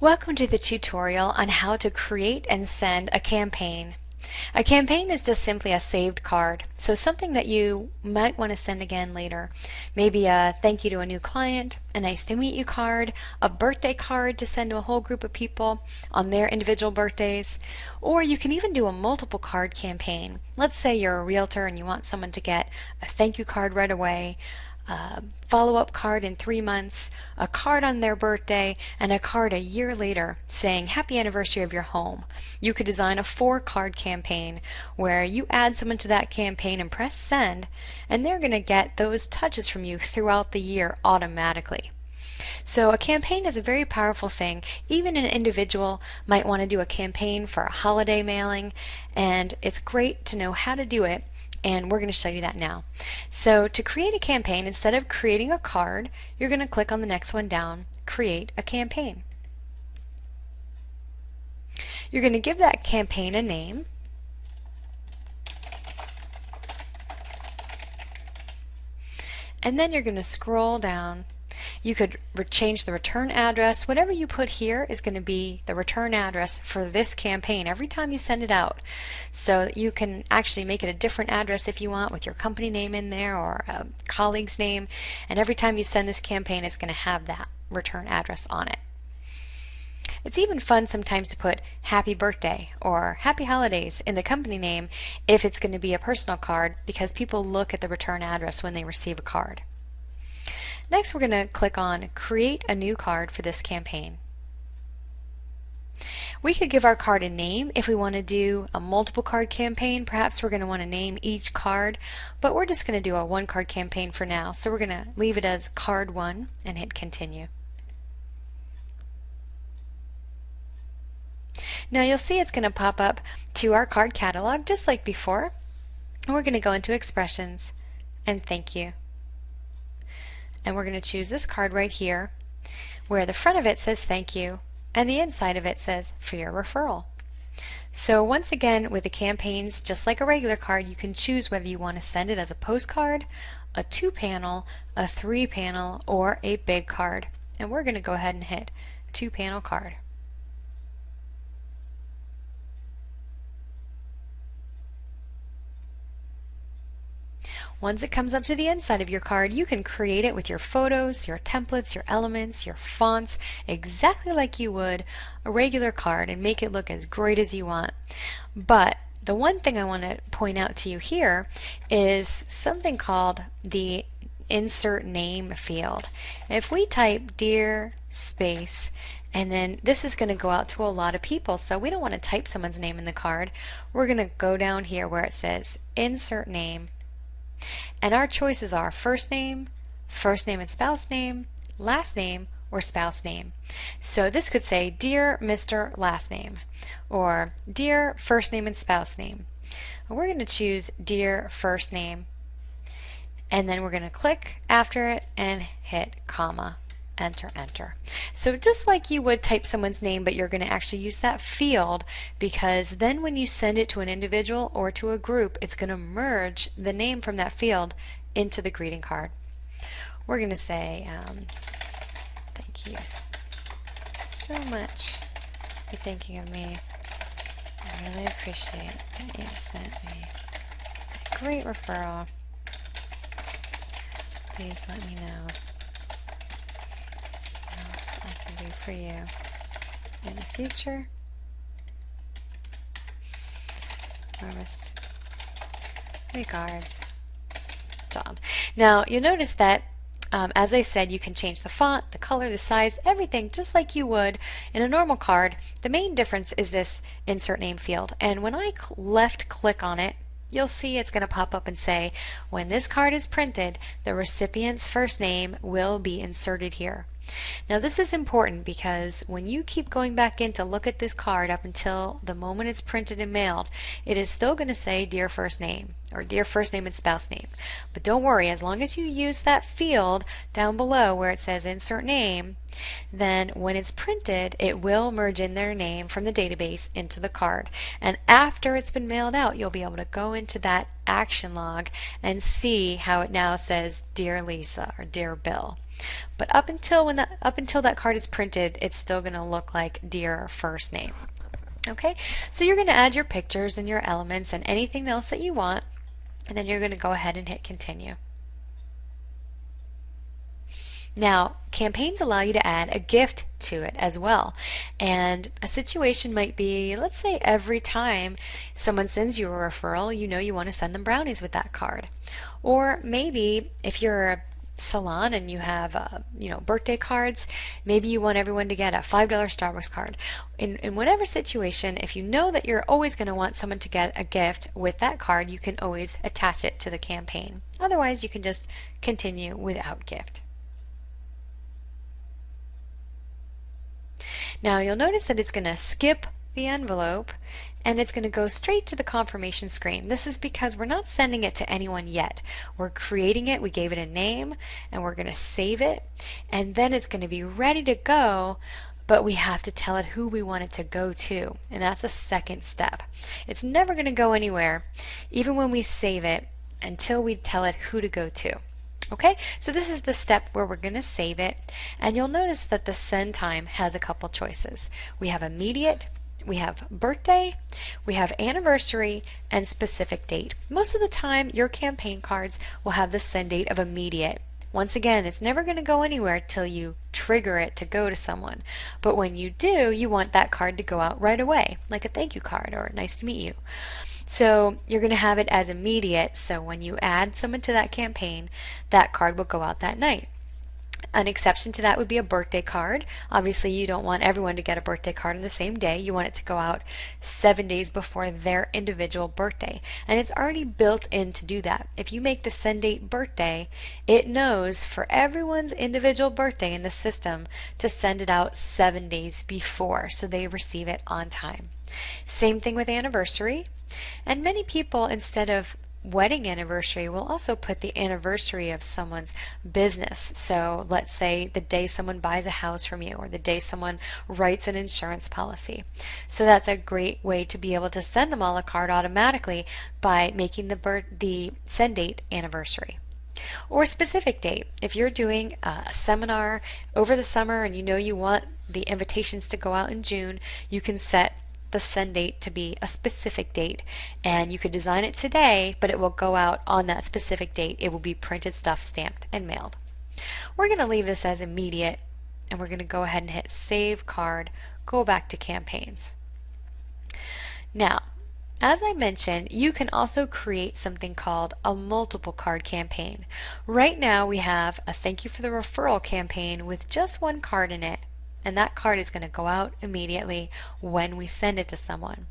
Welcome to the tutorial on how to create and send a campaign. A campaign is just simply a saved card, so something that you might want to send again later. Maybe a thank you to a new client, a nice to meet you card, a birthday card to send to a whole group of people on their individual birthdays, or you can even do a multiple card campaign. Let's say you're a realtor and you want someone to get a thank you card right away, a follow-up card in 3 months, a card on their birthday, and a card a year later saying happy anniversary of your home. You could design a 4-card campaign where you add someone to that campaign and press send, and they're going to get those touches from you throughout the year automatically. So a campaign is a very powerful thing. Even an individual might want to do a campaign for a holiday mailing, and it's great to know how to do it, and we're going to show you that now. So to create a campaign, instead of creating a card, you're going to click on the next one down, Create a Campaign. You're going to give that campaign a name. And then you're going to scroll down. You could change the return address. Whatever you put here is going to be the return address for this campaign every time you send it out. So you can actually make it a different address if you want, with your company name in there or a colleague's name. And every time you send this campaign, it's going to have that return address on it. It's even fun sometimes to put happy birthday or happy holidays in the company name if it's going to be a personal card, because people look at the return address when they receive a card. Next, we're going to click on Create a New Card for this campaign. We could give our card a name if we want to do a multiple card campaign. Perhaps we're going to want to name each card, but we're just going to do a 1-card campaign for now. So we're going to leave it as Card 1 and hit Continue. Now you'll see it's going to pop up to our card catalog just like before. And we're going to go into Expressions and Thank You. And we're going to choose this card right here, where the front of it says thank you and the inside of it says for your referral. So once again, with the campaigns, just like a regular card, you can choose whether you want to send it as a postcard, a 2-panel, a 3-panel, or a big card. And we're going to go ahead and hit 2-panel card. Once it comes up to the inside of your card, you can create it with your photos, your templates, your elements, your fonts, exactly like you would a regular card, and make it look as great as you want. But the one thing I want to point out to you here is something called the Insert Name field. If we type Dear space, and then this is going to go out to a lot of people, so we don't want to type someone's name in the card. We're going to go down here where it says Insert Name. And our choices are first name and spouse name, last name, or spouse name. So this could say Dear Mr. Last Name, or Dear First Name and Spouse Name. And we're going to choose Dear First Name, and then we're going to click after it and hit comma. Enter, enter. So just like you would type someone's name, but you're going to actually use that field, because then when you send it to an individual or to a group, it's going to merge the name from that field into the greeting card. We're going to say, thank you so much for thinking of me. I really appreciate that you sent me a great referral. Please let me know I can do for you in the future. Warmest regards, John. Now you'll notice that as I said, you can change the font, the color, the size, everything just like you would in a normal card. The main difference is this Insert Name field, and when I left click on it, you'll see it's going to pop up and say, when this card is printed, the recipient's first name will be inserted here. Now this is important because when you keep going back in to look at this card up until the moment it's printed and mailed, it is still going to say Dear First Name or Dear First Name and Spouse Name. But don't worry, as long as you use that field down below where it says Insert Name, then when it's printed, it will merge in their name from the database into the card. And after it's been mailed out, you'll be able to go into that action log and see how it now says Dear Lisa or Dear Bill. But up until that card is printed, it's still going to look like dear first name. Okay, so you're going to add your pictures and your elements and anything else that you want, and then you're going to go ahead and hit continue. Now, campaigns allow you to add a gift to it as well. And a situation might be, let's say every time someone sends you a referral, you know you want to send them brownies with that card. Or maybe if you're a salon and you have birthday cards, maybe you want everyone to get a $5 Starbucks card. In whatever situation, if you know that you're always going to want someone to get a gift with that card, you can always attach it to the campaign. Otherwise, you can just continue without gift. Now you'll notice that it's going to skip the envelope and it's going to go straight to the confirmation screen. This is because we're not sending it to anyone yet. We're creating it, we gave it a name, and we're going to save it, and then it's going to be ready to go, but we have to tell it who we want it to go to, and that's a second step. It's never going to go anywhere, even when we save it, until we tell it who to go to. Okay, so this is the step where we're going to save it, and you'll notice that the send time has a couple choices. We have immediate, we have birthday, we have anniversary, and specific date. Most of the time, your campaign cards will have the send date of immediate. Once again, it's never going to go anywhere till you trigger it to go to someone. But when you do, you want that card to go out right away, like a thank you card or nice to meet you. So you're going to have it as immediate, so when you add someone to that campaign, that card will go out that night. An exception to that would be a birthday card. Obviously, you don't want everyone to get a birthday card on the same day. You want it to go out 7 days before their individual birthday. And it's already built in to do that. If you make the send date birthday, it knows for everyone's individual birthday in the system to send it out 7 days before so they receive it on time. Same thing with anniversary. And many people, instead of wedding anniversary, will also put the anniversary of someone's business. So let's say the day someone buys a house from you or the day someone writes an insurance policy. So that's a great way to be able to send them all a card automatically by making the send date anniversary. Or specific date. If you're doing a seminar over the summer and you know you want the invitations to go out in June, you can set the send date to be a specific date, and you could design it today, but it will go out on that specific date. It will be printed stuff, stamped, and mailed. We're going to leave this as immediate, and we're going to go ahead and hit save card, go back to campaigns. Now, as I mentioned, you can also create something called a multiple card campaign. Right now we have a thank you for the referral campaign with just one card in it, and that card is going to go out immediately when we send it to someone.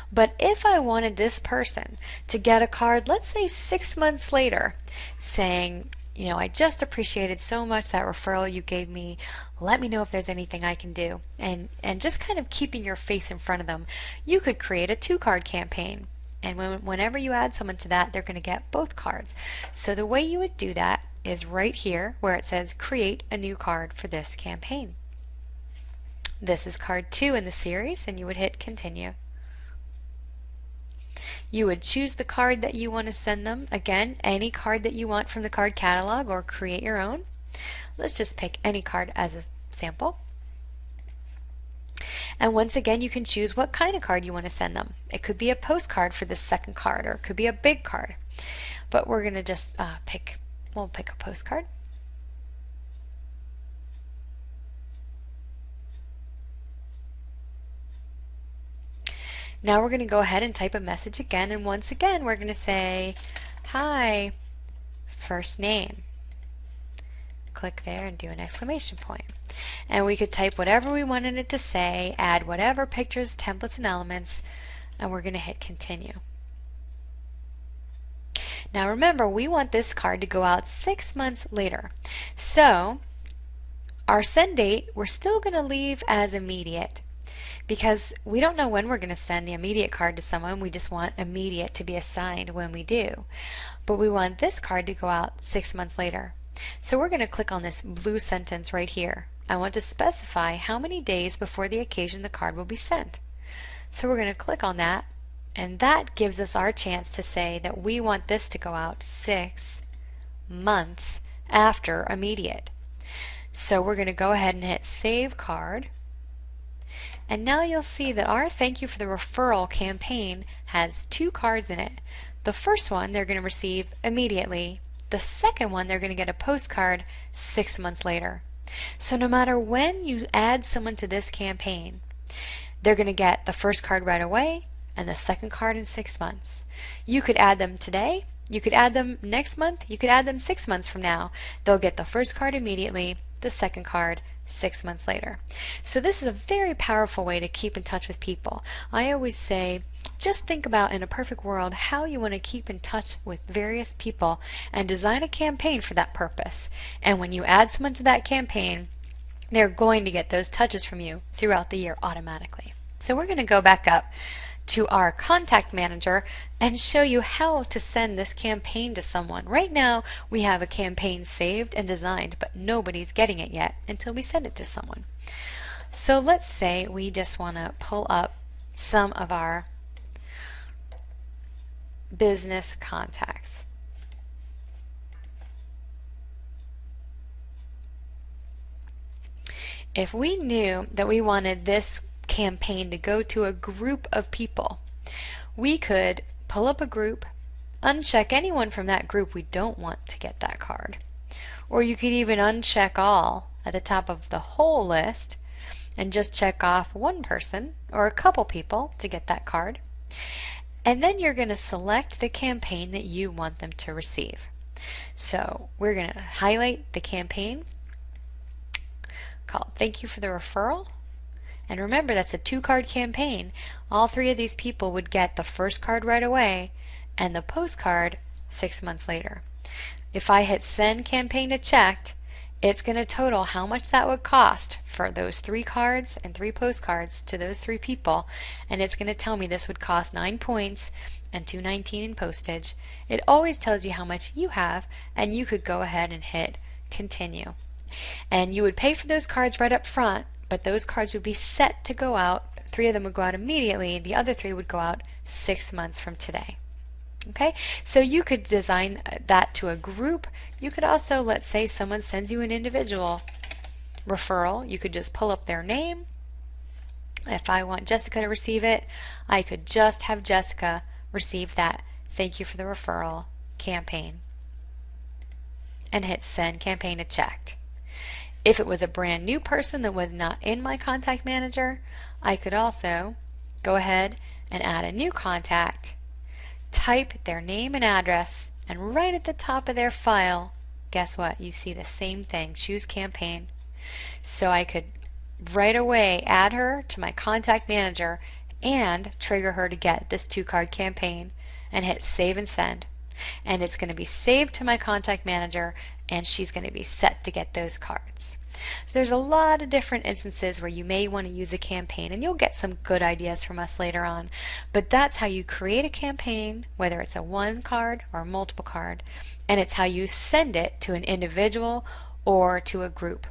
But if I wanted this person to get a card, let's say 6 months later, saying, I just appreciated so much that referral you gave me. Let me know if there's anything I can do. And just kind of keeping your face in front of them, you could create a 2-card campaign. And whenever you add someone to that, they're going to get both cards. So the way you would do that is right here where it says create a new card for this campaign. This is card 2 in the series, and you would hit continue. You would choose the card that you want to send them. Again, any card that you want from the card catalog, or create your own. Let's just pick any card as a sample. And once again, you can choose what kind of card you want to send them. It could be a postcard for the second card, or it could be a big card. But we're going to just we'll pick a postcard. Now we're going to go ahead and type a message again, and once again we're going to say, hi, first name. Click there and do an exclamation point. And we could type whatever we wanted it to say, add whatever pictures, templates, and elements, and we're going to hit continue. Now remember, we want this card to go out 6 months later. So our send date, we're still going to leave as immediate, because we don't know when we're going to send the immediate card to someone. We just want immediate to be assigned when we do. But we want this card to go out 6 months later. So we're going to click on this blue sentence right here. I want to specify how many days before the occasion the card will be sent. So we're going to click on that, and that gives us our chance to say that we want this to go out 6 months after immediate. So we're going to go ahead and hit Save Card. And now you'll see that our Thank You for the Referral campaign has 2 cards in it. The first one they're going to receive immediately. The second one they're going to get a postcard 6 months later. So no matter when you add someone to this campaign, they're going to get the first card right away and the second card in 6 months. You could add them today, you could add them next month, you could add them 6 months from now. They'll get the first card immediately, the second card 6 months later. So this is a very powerful way to keep in touch with people. I always say, just think about, in a perfect world, how you want to keep in touch with various people and design a campaign for that purpose. And when you add someone to that campaign, they're going to get those touches from you throughout the year automatically. So we're going to go back up to our contact manager and show you how to send this campaign to someone. Right now we have a campaign saved and designed, but nobody's getting it yet until we send it to someone. So let's say we just want to pull up some of our business contacts. If we knew that we wanted this campaign to go to a group of people, we could pull up a group, uncheck anyone from that group we don't want to get that card. Or you could even uncheck all at the top of the whole list and just check off one person or a couple people to get that card. And then you're going to select the campaign that you want them to receive. So we're going to highlight the campaign called Thank You for the Referral. And remember, that's a 2-card campaign. All 3 of these people would get the first card right away and the postcard 6 months later. If I hit Send Campaign to Checked, it's going to total how much that would cost for those 3 cards and 3 postcards to those 3 people, and it's going to tell me this would cost 9 points and $2.19 in postage. It always tells you how much you have, and you could go ahead and hit Continue. And you would pay for those cards right up front, but those cards would be set to go out. 3 of them would go out immediately, the other 3 would go out 6 months from today. Okay, so you could design that to a group. You could also, let's say someone sends you an individual referral, you could just pull up their name. If I want Jessica to receive it, I could just have Jessica receive that Thank You for the Referral campaign and hit Send Campaign to Checked. If it was a brand new person that was not in my contact manager, I could also go ahead and add a new contact, type their name and address, and right at the top of their file, guess what? You see the same thing, Choose Campaign. So I could right away add her to my contact manager and trigger her to get this 2-card campaign and hit Save and Send. And it's going to be saved to my contact manager, and she's going to be set to get those cards. So there's a lot of different instances where you may want to use a campaign, and you'll get some good ideas from us later on. But that's how you create a campaign, whether it's a 1 card or a multiple card, and it's how you send it to an individual or to a group.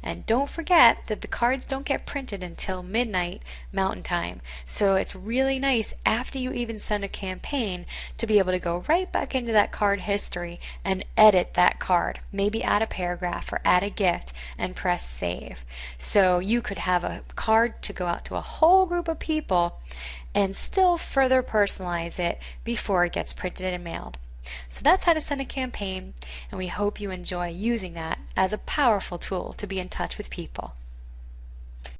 And don't forget that the cards don't get printed until midnight Mountain Time. So it's really nice after you even send a campaign to be able to go right back into that card history and edit that card. Maybe add a paragraph or add a gift and press save. So you could have a card to go out to a whole group of people and still further personalize it before it gets printed and mailed. So that's how to send a campaign, and we hope you enjoy using that as a powerful tool to be in touch with people.